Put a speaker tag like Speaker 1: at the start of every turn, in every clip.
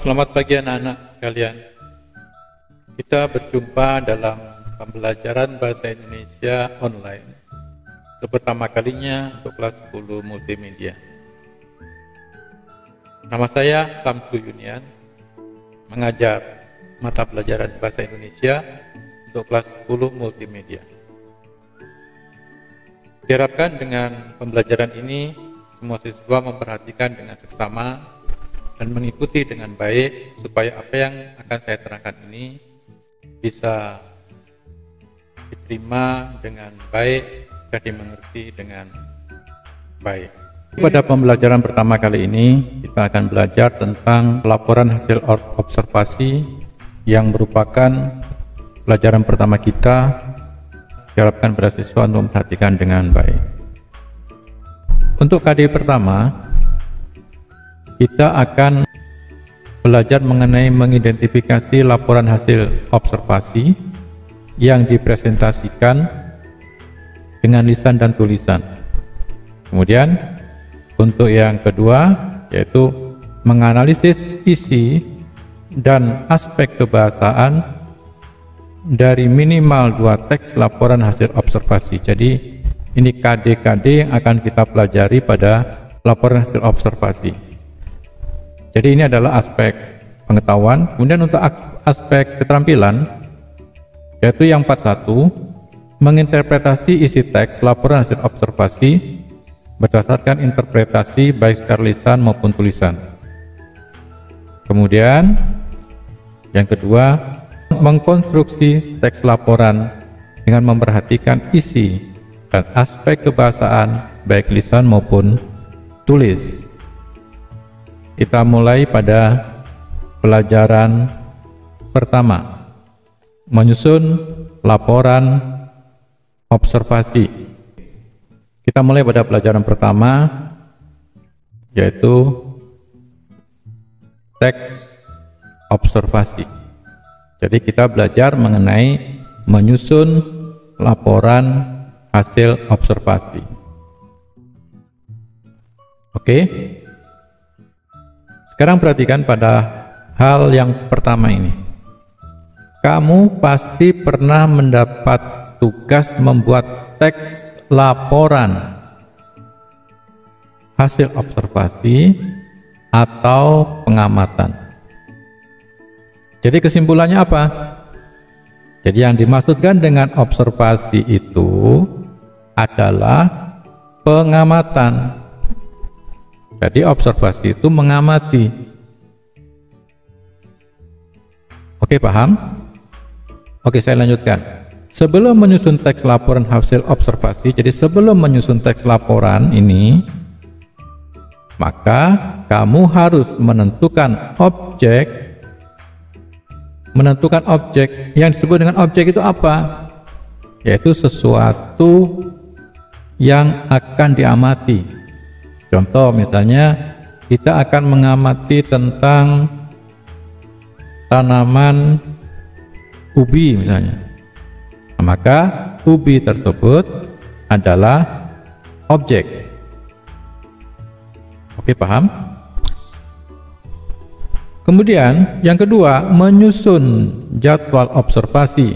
Speaker 1: Selamat pagi anak-anak sekalian. Kita berjumpa dalam pembelajaran bahasa Indonesia online untuk pertama kalinya untuk kelas 10 multimedia. Nama saya Samsu Yunian, mengajar mata pelajaran bahasa Indonesia untuk kelas 10 multimedia. Diharapkan dengan pembelajaran ini semua siswa memperhatikan dengan seksama dan mengikuti dengan baik supaya apa yang akan saya terangkan ini bisa diterima dengan baik dan dimengerti dengan baik. Pada pembelajaran pertama kali ini kita akan belajar tentang laporan hasil observasi yang merupakan pelajaran pertama kita. Diharapkan para siswa untuk memperhatikan dengan baik. Untuk KD pertama, kita akan belajar mengenai mengidentifikasi laporan hasil observasi yang dipresentasikan dengan lisan dan tulisan. Kemudian untuk yang kedua yaitu menganalisis isi dan aspek kebahasaan dari minimal 2 teks laporan hasil observasi. Jadi ini KD-KD yang akan kita pelajari pada laporan hasil observasi. Jadi ini adalah aspek pengetahuan. Kemudian untuk aspek keterampilan yaitu yang 41, menginterpretasi isi teks laporan hasil observasi berdasarkan interpretasi baik secara lisan maupun tulisan. Kemudian yang kedua, mengkonstruksi teks laporan dengan memperhatikan isi dan aspek kebahasaan baik lisan maupun tulis. Kita mulai pada pelajaran pertama, menyusun laporan observasi. Kita mulai pada pelajaran pertama, yaitu teks observasi. Jadi kita belajar mengenai menyusun laporan hasil observasi. Oke? Sekarang perhatikan pada hal yang pertama ini. Kamu pasti pernah mendapat tugas membuat teks laporan hasil observasi atau pengamatan. Jadi kesimpulannya apa? Jadi yang dimaksudkan dengan observasi itu adalah pengamatan. Jadi observasi itu mengamati. Oke, paham? Oke, saya lanjutkan. Sebelum menyusun teks laporan hasil observasi, jadi sebelum menyusun teks laporan ini, maka kamu harus menentukan objek. Menentukan objek. Yang disebut dengan objek itu apa? Yaitu sesuatu yang akan diamati. Contoh misalnya kita akan mengamati tentang tanaman ubi misalnya. Maka ubi tersebut adalah objek. Oke, paham? Kemudian yang kedua, menyusun jadwal observasi.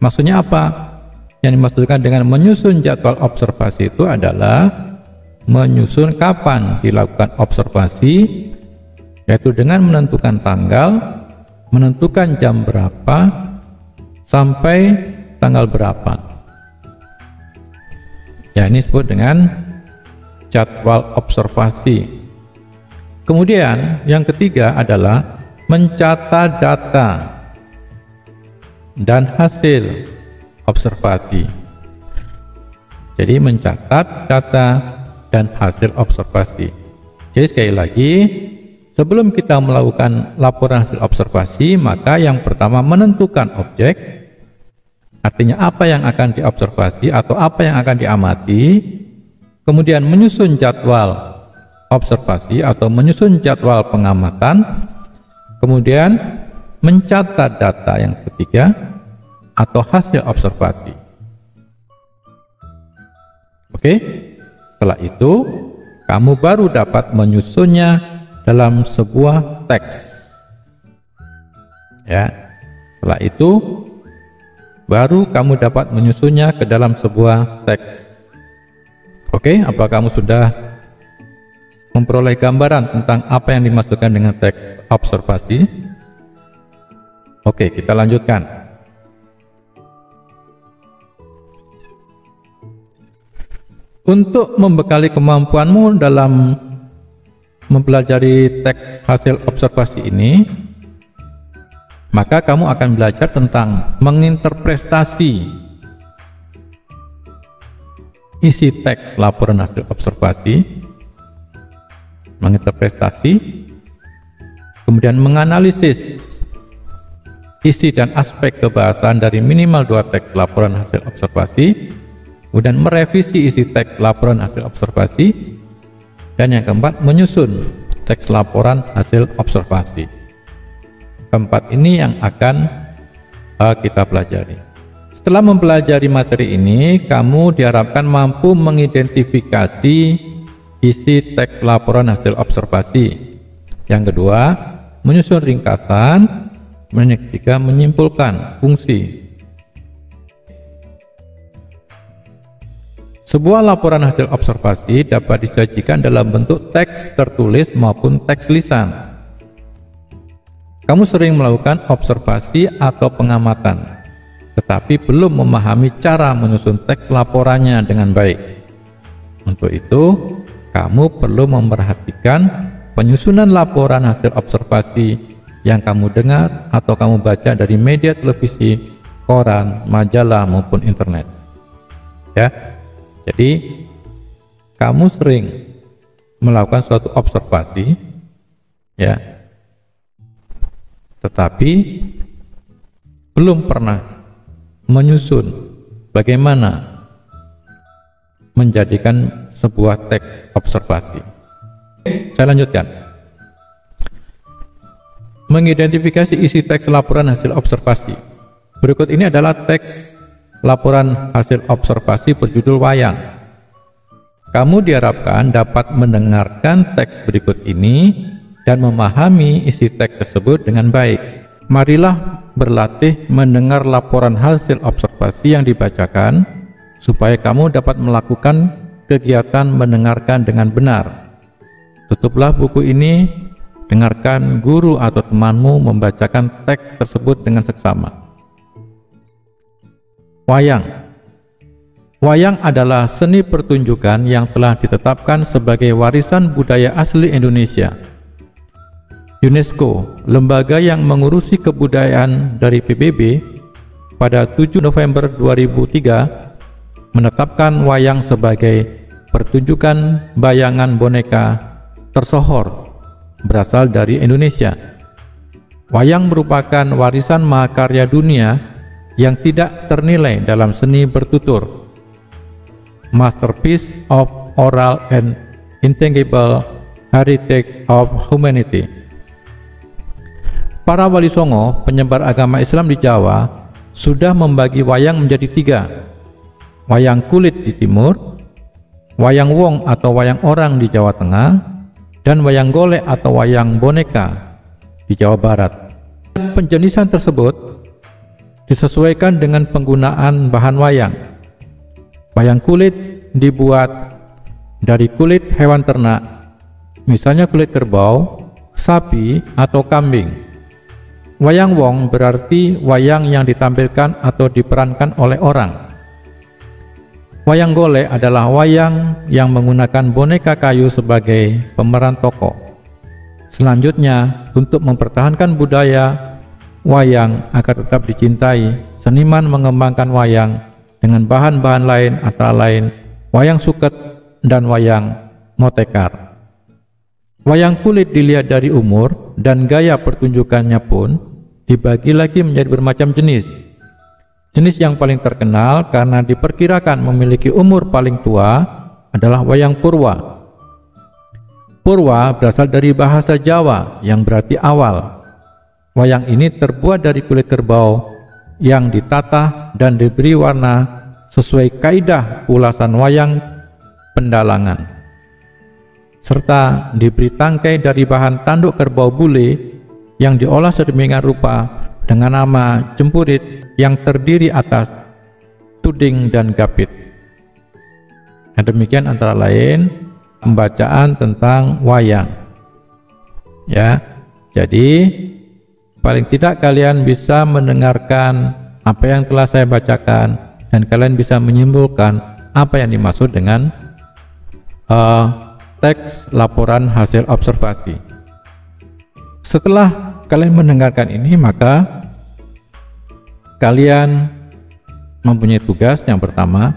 Speaker 1: Maksudnya apa? Yang dimaksudkan dengan menyusun jadwal observasi itu adalah menyusun kapan dilakukan observasi, yaitu dengan menentukan tanggal, menentukan jam berapa, sampai tanggal berapa. Ya, ini disebut dengan jadwal observasi. Kemudian yang ketiga adalah mencatat data dan hasil observasi. Jadi mencatat data dan hasil observasi. Jadi sekali lagi, sebelum kita melakukan laporan hasil observasi, maka yang pertama menentukan objek, artinya apa yang akan diobservasi atau apa yang akan diamati, kemudian menyusun jadwal observasi atau menyusun jadwal pengamatan, kemudian mencatat data yang ketiga atau hasil observasi. Oke? Setelah itu kamu baru dapat menyusunnya dalam sebuah teks. Ya, setelah itu baru kamu dapat menyusunnya ke dalam sebuah teks. Oke, apa kamu sudah memperoleh gambaran tentang apa yang dimaksudkan dengan teks observasi? Oke, kita lanjutkan. Untuk membekali kemampuanmu dalam mempelajari teks hasil observasi ini, maka kamu akan belajar tentang menginterpretasi isi teks laporan hasil observasi, menginterpretasi, kemudian menganalisis isi dan aspek kebahasaan dari minimal 2 teks laporan hasil observasi, kemudian merevisi isi teks laporan hasil observasi, dan yang keempat, menyusun teks laporan hasil observasi. Keempat ini yang akan kita pelajari. Setelah mempelajari materi ini, kamu diharapkan mampu mengidentifikasi isi teks laporan hasil observasi. Yang kedua, menyusun ringkasan. Yang ketiga, menyimpulkan fungsi. Sebuah laporan hasil observasi dapat disajikan dalam bentuk teks tertulis maupun teks lisan. Kamu sering melakukan observasi atau pengamatan, tetapi belum memahami cara menyusun teks laporannya dengan baik. Untuk itu, kamu perlu memperhatikan penyusunan laporan hasil observasi yang kamu dengar atau kamu baca dari media televisi, koran, majalah, maupun internet. Ya. Jadi, kamu sering melakukan suatu observasi, ya, tetapi belum pernah menyusun bagaimana menjadikan sebuah teks observasi. Saya lanjutkan. Mengidentifikasi isi teks laporan hasil observasi. Berikut ini adalah teks laporan hasil observasi berjudul wayang. Kamu diharapkan dapat mendengarkan teks berikut ini dan memahami isi teks tersebut dengan baik. Marilah berlatih mendengar laporan hasil observasi yang dibacakan supaya kamu dapat melakukan kegiatan mendengarkan dengan benar. Tutuplah buku ini, dengarkan guru atau temanmu membacakan teks tersebut dengan seksama. Wayang. Wayang adalah seni pertunjukan yang telah ditetapkan sebagai warisan budaya asli Indonesia. UNESCO, lembaga yang mengurusi kebudayaan dari PBB, pada 7 November 2003 menetapkan wayang sebagai pertunjukan bayangan boneka tersohor berasal dari Indonesia. Wayang merupakan warisan mahakarya dunia yang tidak ternilai dalam seni bertutur, masterpiece of oral and intangible heritage of humanity. Para wali songo, penyebar agama Islam di Jawa, sudah membagi wayang menjadi 3. Wayang kulit di timur, wayang wong atau wayang orang di Jawa Tengah, dan wayang golek atau wayang boneka di Jawa Barat. Penjenisan tersebut disesuaikan dengan penggunaan bahan wayang. Wayang kulit dibuat dari kulit hewan ternak, misalnya kulit kerbau, sapi, atau kambing. Wayang wong berarti wayang yang ditampilkan atau diperankan oleh orang. Wayang golek adalah wayang yang menggunakan boneka kayu sebagai pemeran tokoh. Selanjutnya, untuk mempertahankan budaya wayang agar tetap dicintai, seniman mengembangkan wayang dengan bahan-bahan lain antara lain wayang suket dan wayang motekar. Wayang kulit dilihat dari umur dan gaya pertunjukannya pun dibagi lagi menjadi bermacam jenis. Jenis yang paling terkenal karena diperkirakan memiliki umur paling tua adalah wayang purwa. Purwa berasal dari bahasa Jawa yang berarti awal. Wayang ini terbuat dari kulit kerbau yang ditata dan diberi warna sesuai kaidah ulasan wayang pendalangan. serta diberi tangkai dari bahan tanduk kerbau bule yang diolah sedemikian rupa dengan nama jempurit yang terdiri atas tuding dan gapit. Nah, demikian antara lain pembacaan tentang wayang. Ya, jadi paling tidak kalian bisa mendengarkan apa yang telah saya bacakan dan kalian bisa menyimpulkan apa yang dimaksud dengan teks laporan hasil observasi. Setelah kalian mendengarkan ini, maka kalian mempunyai tugas yang pertama,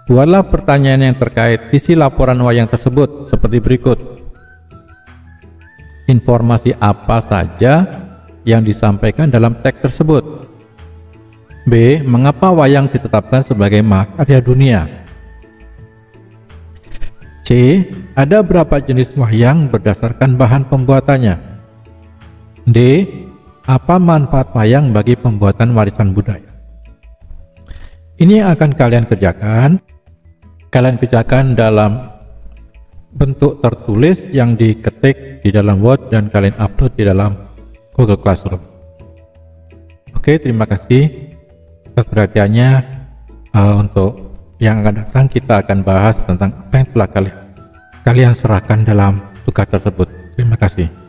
Speaker 1: buatlah pertanyaan yang terkait isi laporan wayang tersebut seperti berikut. Informasi apa saja yang disampaikan dalam teks tersebut? B. Mengapa wayang ditetapkan sebagai mahakarya dunia? C. Ada berapa jenis wayang berdasarkan bahan pembuatannya? D. Apa manfaat wayang bagi pembuatan warisan budaya? Ini yang akan kalian kerjakan. Kalian kerjakan dalam bentuk tertulis yang diketik di dalam Word dan kalian upload di dalam Google Classroom. Oke, terima kasih atas perhatiannya. Untuk yang akan datang kita akan bahas tentang apa yang telah kalian serahkan dalam tugas tersebut. Terima kasih.